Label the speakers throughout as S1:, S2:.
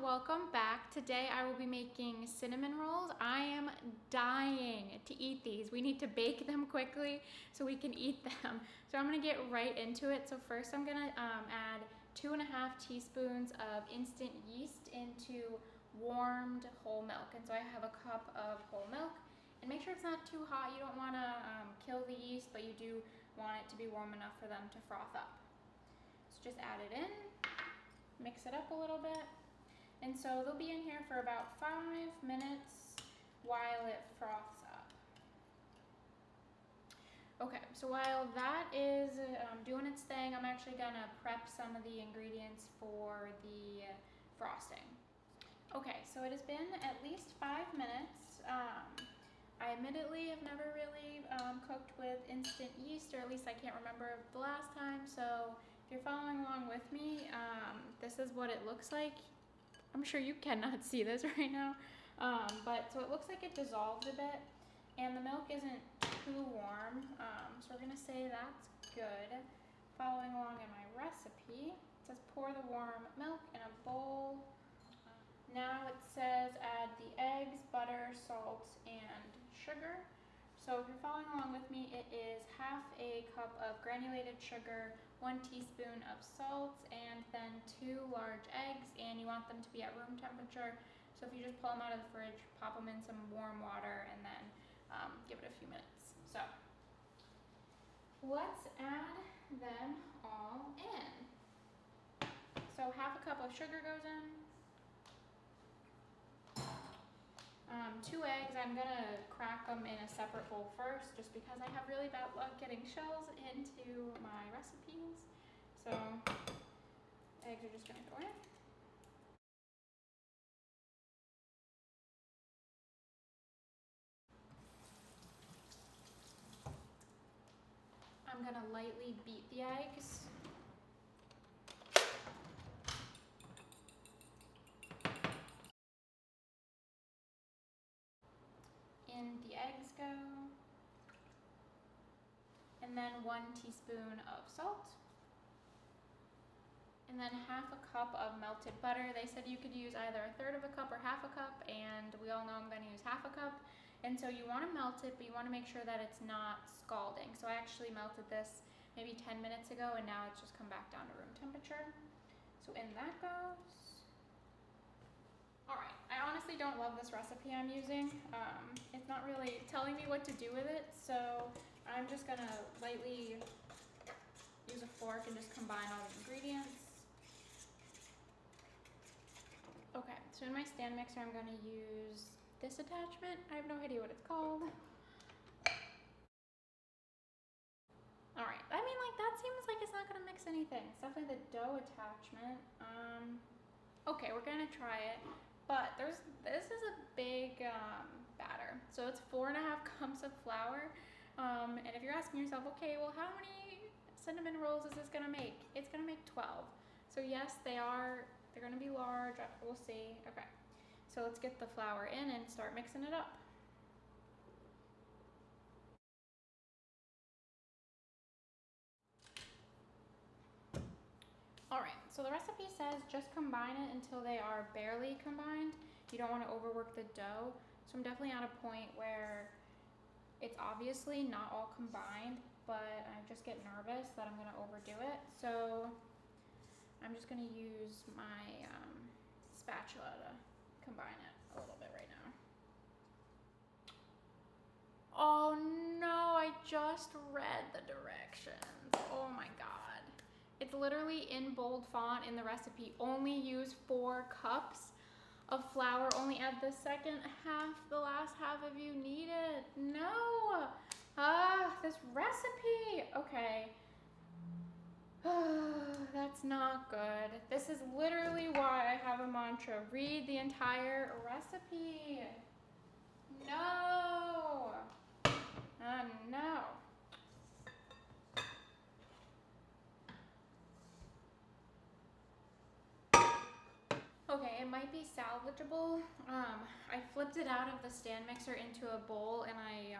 S1: welcome back. Today I will be making cinnamon rolls. I am dying to eat these. We need to bake them quickly so we can eat them. So I'm gonna get right into it. So first I'm gonna add 2.5 teaspoons of instant yeast into warmed whole milk. And so I have a cup of whole milk. And make sure it's not too hot. You don't wanna kill the yeast, but you do want it to be warm enough for them to froth up. So just add it in. Mix it up a little bit. And so they'll be in here for about 5 minutes while it froths up. Okay, so while that is doing its thing, I'm actually gonna prep some of the ingredients for the frosting. Okay, so it has been at least 5 minutes. I admittedly have never really cooked with instant yeast, or at least I can't remember the last time, so if you're following along with me, this is what it looks like. I'm sure you cannot see this right now, but so it looks like it dissolved a bit, and the milk isn't too warm, so we're gonna say that's good. Following along in my recipe, it says pour the warm milk in a bowl. Now it says add the eggs, butter, salt, and sugar. So if you're following along with me, it is half a cup of granulated sugar, 1 teaspoon of salt, and then 2 large eggs, and you want them to be at room temperature. So if you just pull them out of the fridge, pop them in some warm water, and then give it a few minutes. So let's add them all in. So half a cup of sugar goes in. 2 eggs. I'm gonna crack them in a separate bowl first, just because I have really bad luck getting shells into my recipes. So eggs are just gonna go in. I'm gonna lightly beat the eggs. In the eggs go, and then 1 teaspoon of salt, and then half a cup of melted butter. They said you could use either 1/3 of a cup or half a cup, and we all know I'm going to use half a cup. And so you want to melt it, but you want to make sure that it's not scalding. So I actually melted this maybe 10 minutes ago, and now it's just come back down to room temperature. So in that goes. All right, I honestly don't love this recipe I'm using. It's not really telling me what to do with it, so I'm just gonna lightly use a fork and just combine all the ingredients. Okay, so in my stand mixer, I'm gonna use this attachment. I have no idea what it's called. All right, I mean, like, that seems like it's not gonna mix anything. It's definitely the dough attachment. Okay, we're gonna try it. But this is a big batter. So it's 4.5 cups of flour. And if you're asking yourself, okay, well, how many cinnamon rolls is this gonna make? It's gonna make 12. So yes, they're gonna be large. We'll see. Okay, so let's get the flour in and start mixing it up. All right, so the recipe says just combine it until they are barely combined. You don't want to overwork the dough. So I'm definitely at a point where it's obviously not all combined, but I just get nervous that I'm going to overdo it. So I'm just going to use my spatula to combine it a little bit right now. Oh no, I just read the directions. Oh my God. It's literally in bold font in the recipe. Only use 4 cups of flour. Only add the second half. The last half if you need it. No. This recipe. Okay. That's not good. This is literally why I have a mantra. Read the entire recipe. No. No. Okay, it might be salvageable. I flipped it out of the stand mixer into a bowl, and I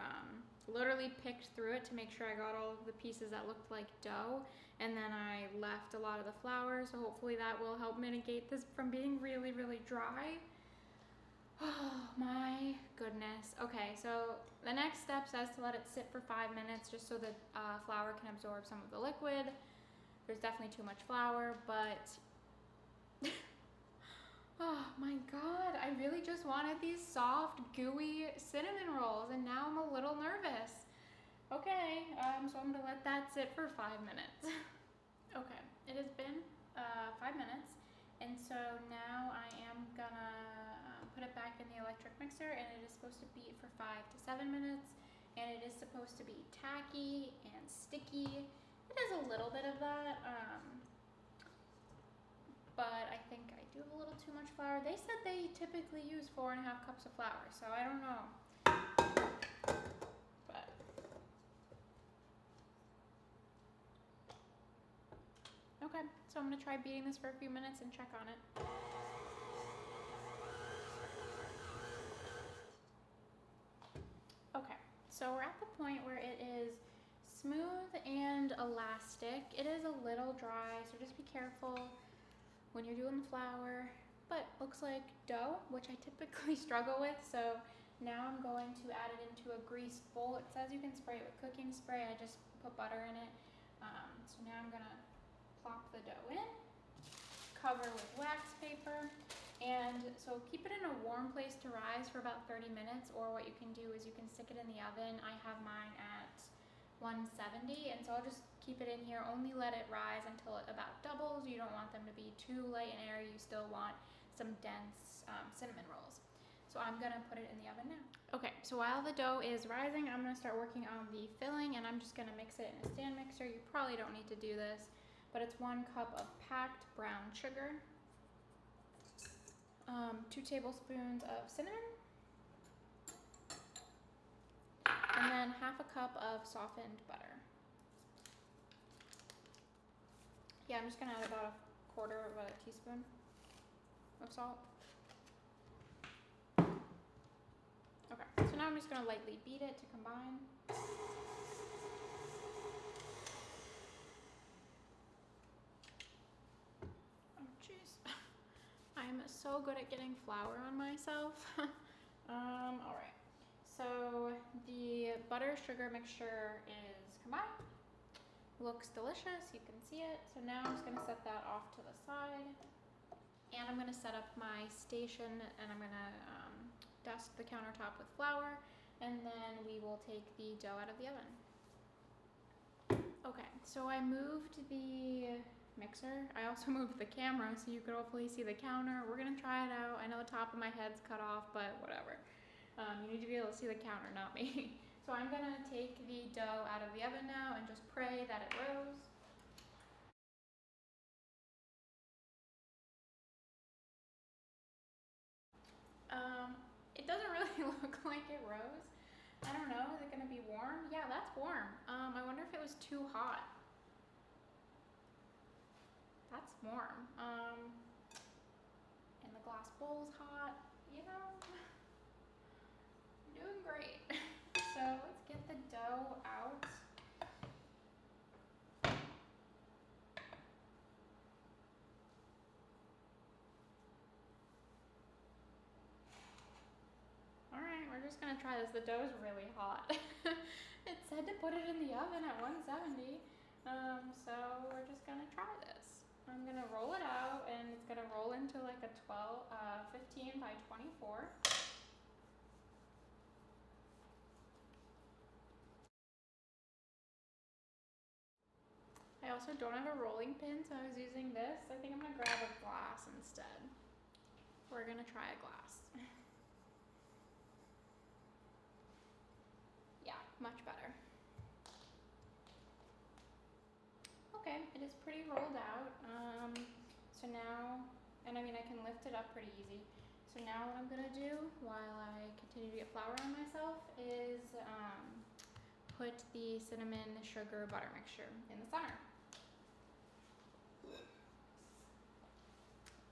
S1: literally picked through it to make sure I got all of the pieces that looked like dough, and then I left a lot of the flour, so hopefully that will help mitigate this from being really, really dry. Oh my goodness. Okay, so the next step says to let it sit for 5 minutes just so the flour can absorb some of the liquid. There's definitely too much flour, but oh my god, I really just wanted these soft, gooey cinnamon rolls, and now I'm a little nervous. Okay, so I'm gonna let that sit for 5 minutes. Okay, it has been 5 minutes, and so now I am gonna put it back in the electric mixer, and it is supposed to beat for 5 to 7 minutes, and it is supposed to be tacky and sticky. It has a little bit of that, but I think I do have a little too much flour. They said they typically use 4.5 cups of flour, so I don't know. But okay, so I'm gonna try beating this for a few minutes and check on it. Okay, so we're at the point where it is smooth and elastic. It is a little dry, so just be careful when you're doing the flour, but looks like dough, which I typically struggle with. So now I'm going to add it into a greased bowl. It says you can spray it with cooking spray. I just put butter in it. So now I'm gonna plop the dough in, cover with wax paper, and so keep it in a warm place to rise for about 30 minutes, or what you can do is you can stick it in the oven. I have mine at 170, and so I'll just keep it in here. Only let it rise until it about doubles. You don't want them to be too light and airy. You still want some dense cinnamon rolls. So I'm gonna put it in the oven now. Okay, so while the dough is rising, I'm gonna start working on the filling, and I'm just gonna mix it in a stand mixer. You probably don't need to do this, but it's 1 cup of packed brown sugar, 2 tablespoons of cinnamon, and then 1/2 cup of softened butter. Yeah, I'm just gonna add about 1/4 of a teaspoon of salt. Okay, so now I'm just gonna lightly beat it to combine. Oh jeez, I'm so good at getting flour on myself. All right. So the butter sugar mixture is combined. Looks delicious, you can see it. So now I'm just gonna set that off to the side. And I'm gonna set up my station, and I'm gonna dust the countertop with flour, and then we will take the dough out of the oven. Okay, so I moved the mixer. I also moved the camera so you could hopefully see the counter. We're gonna try it out. I know the top of my head's cut off, but whatever. You need to be able to see the counter, not me. So I'm gonna take the dough out of the oven now and just pray that it rose. It doesn't really look like it rose. I don't know, is it gonna be warm? Yeah, that's warm. I wonder if it was too hot. That's warm. And the glass bowl's hot. You know, I'm doing great. So let's get the dough out. Alright, we're just gonna try this. The dough's really hot. It said to put it in the oven at 170. So we're just gonna try this. I'm gonna roll it out, and it's gonna roll into like a 15 by 24. I also don't have a rolling pin, so I was using this. I think I'm gonna grab a glass instead. We're gonna try a glass. Yeah, much better. Okay, it is pretty rolled out. So now, and I mean I can lift it up pretty easy. So now what I'm gonna do while I continue to get flour on myself is put the cinnamon sugar butter mixture in the center.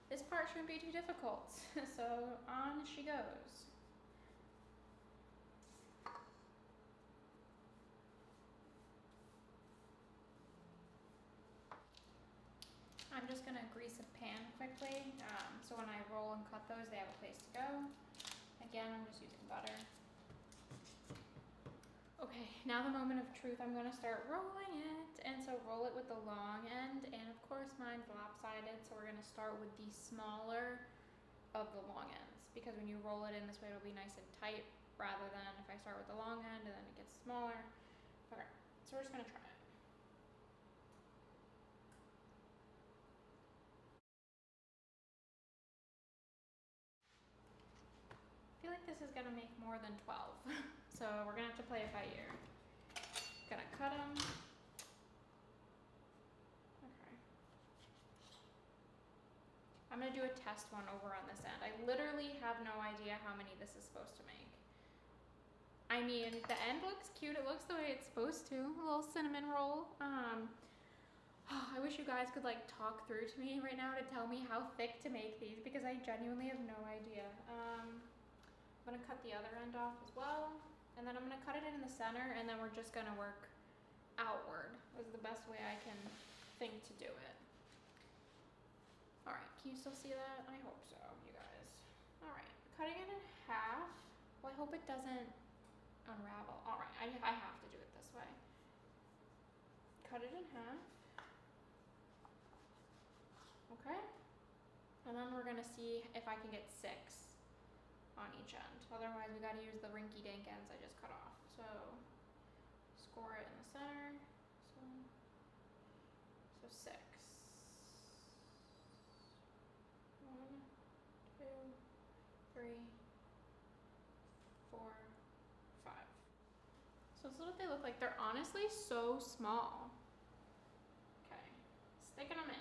S1: This part shouldn't be too difficult, so on she goes. so when I roll and cut those, they have a place to go. Again, I'm just using butter. Okay, now the moment of truth, I'm gonna start rolling it. And so roll it with the long end, and of course mine's lopsided, so we're gonna start with the smaller of the long ends, because when you roll it in this way, it'll be nice and tight, rather than if I start with the long end and then it gets smaller. Okay, so we're just gonna try it. I feel like this is gonna make more than 12, so we're gonna have to play it by ear. Gonna cut them. Okay. I'm gonna do a test one over on this end. I literally have no idea how many this is supposed to make. I mean, the end looks cute. It looks the way it's supposed to. A little cinnamon roll. I wish you guys could like talk through to me right now to tell me how thick to make these, because I genuinely have no idea. I'm gonna cut the other end off as well, and then I'm gonna cut it in the center, and then we're just gonna work outward. Is the best way I can think to do it. All right, can you still see that? I hope so, you guys. All right, cutting it in half. Well, I hope it doesn't unravel. All right, I have to do it this way. Cut it in half. Okay, and then we're gonna see if I can get 6 on each end. Otherwise, we gotta use the rinky-dink ends I just cut off. So, score it in the center. So 6. 1, 2, 3, 4, 5. So this is what they look like. They're honestly so small. Okay, sticking them in.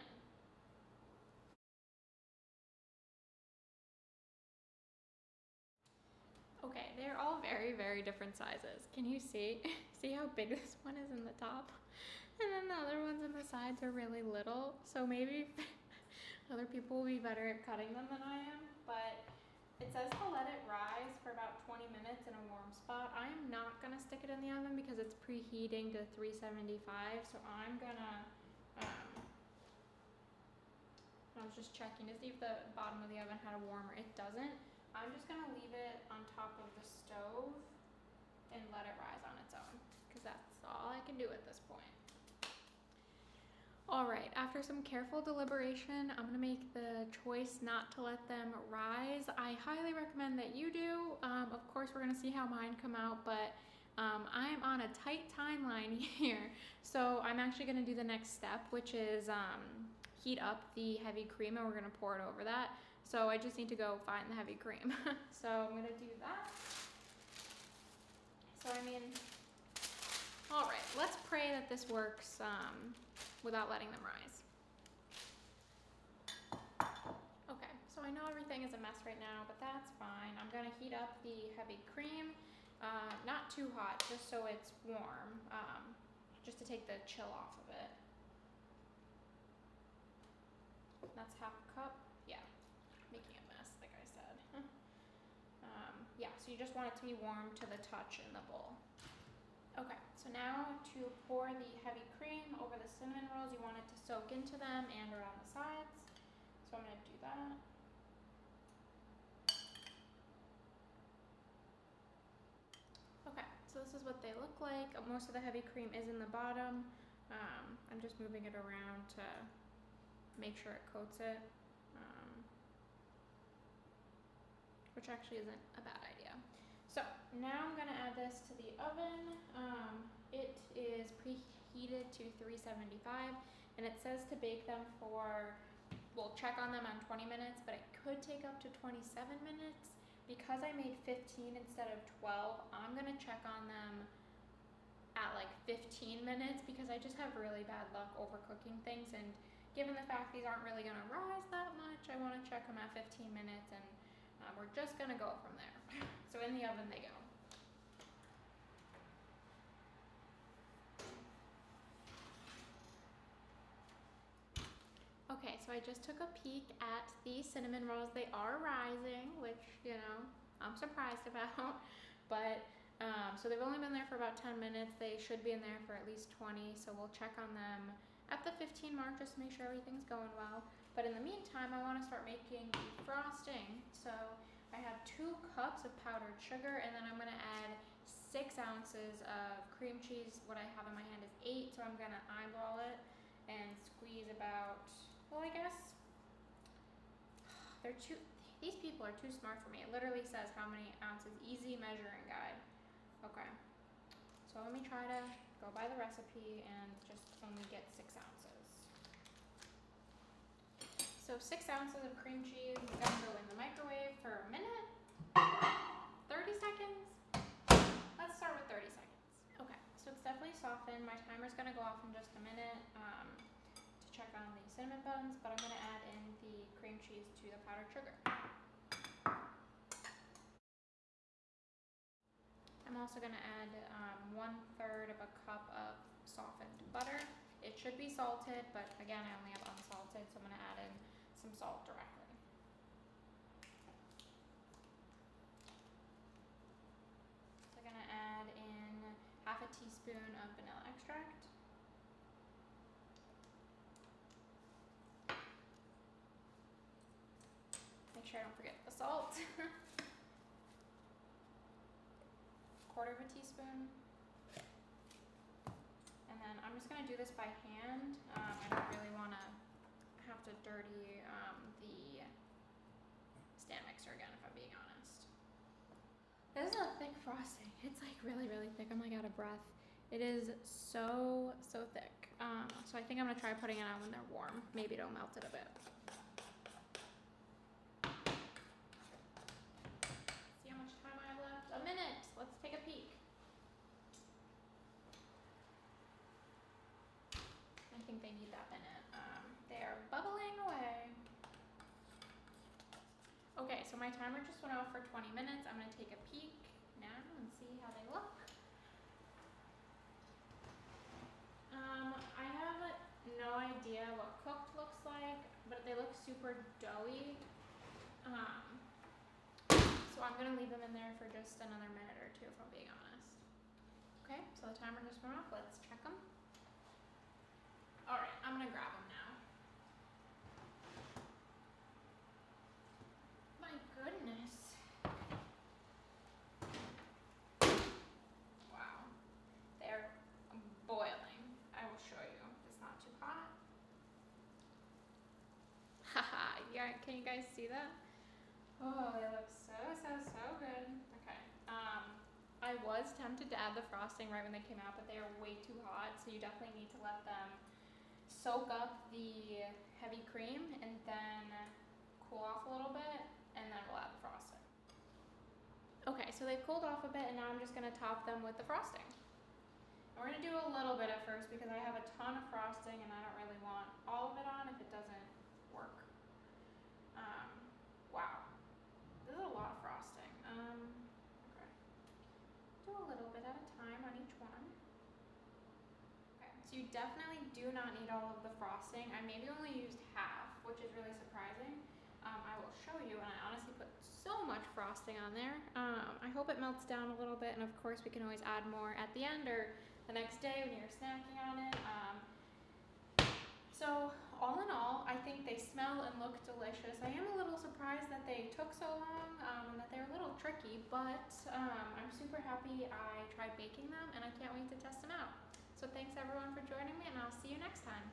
S1: Okay, they're all very, very different sizes. Can you see? See how big this one is in the top? And then the other ones on the sides are really little. So maybe other people will be better at cutting them than I am. But it says to let it rise for about 20 minutes in a warm spot. I am not gonna stick it in the oven because it's preheating to 375. So I'm gonna, I was just checking to see if the bottom of the oven had a warmer. It doesn't. I'm just gonna leave it on top of the stove and let it rise on its own, because that's all I can do at this point. All right, after some careful deliberation, I'm gonna make the choice not to let them rise. I highly recommend that you do. Of course, we're gonna see how mine come out, but I'm on a tight timeline here. So I'm actually gonna do the next step, which is heat up the heavy cream, and we're gonna pour it over that. So I just need to go find the heavy cream. So I'm gonna do that. So I mean, all right, let's pray that this works without letting them rise. Okay, so I know everything is a mess right now, but that's fine. I'm gonna heat up the heavy cream, not too hot, just so it's warm, just to take the chill off of it. That's half a cup. Yeah, making a mess, like I said. Yeah, so you just want it to be warm to the touch in the bowl. Okay, so now to pour the heavy cream over the cinnamon rolls, you want it to soak into them and around the sides. So I'm gonna do that. Okay, so this is what they look like. Most of the heavy cream is in the bottom. I'm just moving it around to make sure it coats it. Which actually isn't a bad idea. So now I'm gonna add this to the oven. It is preheated to 375, and it says to bake them for, we'll check on them on 20 minutes, but it could take up to 27 minutes. Because I made 15 instead of 12, I'm gonna check on them at like 15 minutes, because I just have really bad luck overcooking things, and given the fact these aren't really gonna rise that much, I wanna check them at 15 minutes, and we're just gonna go from there. So in the oven they go. Okay, so I just took a peek at the cinnamon rolls. They are rising, which, you know, I'm surprised about. But, so they've only been there for about 10 minutes. They should be in there for at least 20. So we'll check on them at the 15 mark just to make sure everything's going well. But in the meantime, I want to start making the frosting. So I have 2 cups of powdered sugar, and then I'm going to add 6 ounces of cream cheese. What I have in my hand is 8, so I'm going to eyeball it and squeeze about, well, I guess these people are too smart for me. It literally says how many ounces, easy measuring guide. Okay, so let me try to go by the recipe and just only get 6 ounces. So 6 ounces of cream cheese is gonna go in the microwave for a minute, 30 seconds. Let's start with 30 seconds. Okay, so it's definitely softened. My timer's gonna go off in just a minute to check on the cinnamon buns, but I'm gonna add in the cream cheese to the powdered sugar. I'm also gonna add 1/3 of a cup of softened butter. It should be salted, but again, I only have unsalted, so I'm gonna add in some salt directly. So I'm gonna add in 1/2 teaspoon of vanilla extract. Make sure I don't forget the salt. 1/4 teaspoon. And then I'm just gonna do this by hand. I don't really wanna have to dirty the stand mixer again, if I'm being honest. This is a thick frosting. It's like really, really thick. I'm like out of breath. It is so thick. So I think I'm gonna try putting it on when they're warm. Maybe it'll melt it a bit. See how much time I have left? A minute. Let's take a peek. I think they need that minute. They are bubbling away. Okay, so my timer just went off for 20 minutes. I'm gonna take a peek now and see how they look. I have no idea what cooked looks like, but they look super doughy. So I'm gonna leave them in there for just another minute or 2 if I'm being honest. Okay, so the timer just went off. Let's check them. All right, I'm gonna grab them now. My goodness. Wow, they're boiling. I will show you if it's not too hot. Haha, yeah, can you guys see that? Oh, they look so good. Okay, I was tempted to add the frosting right when they came out, but they are way too hot, so you definitely need to let them soak up the heavy cream and then cool off a little bit, and then we'll add the frosting. Okay, so they've cooled off a bit, and now I'm just gonna top them with the frosting. And we're gonna do a little bit at first because I have a ton of frosting and I don't really want all of it on if it doesn't work. Wow, this is a lot of frosting. Okay, do a little bit at a time on each one. Okay, so you definitely do not need all of the frosting. I maybe only used half, which is really surprising. I will show you, and I honestly put so much frosting on there. I hope it melts down a little bit, and of course we can always add more at the end or the next day when you're snacking on it. So all in all, I think they smell and look delicious. I am a little surprised that they took so long and that they're a little tricky, but I'm super happy I tried baking them, and I can't wait to test them out. So thanks everyone for joining me, and I'll see you next time.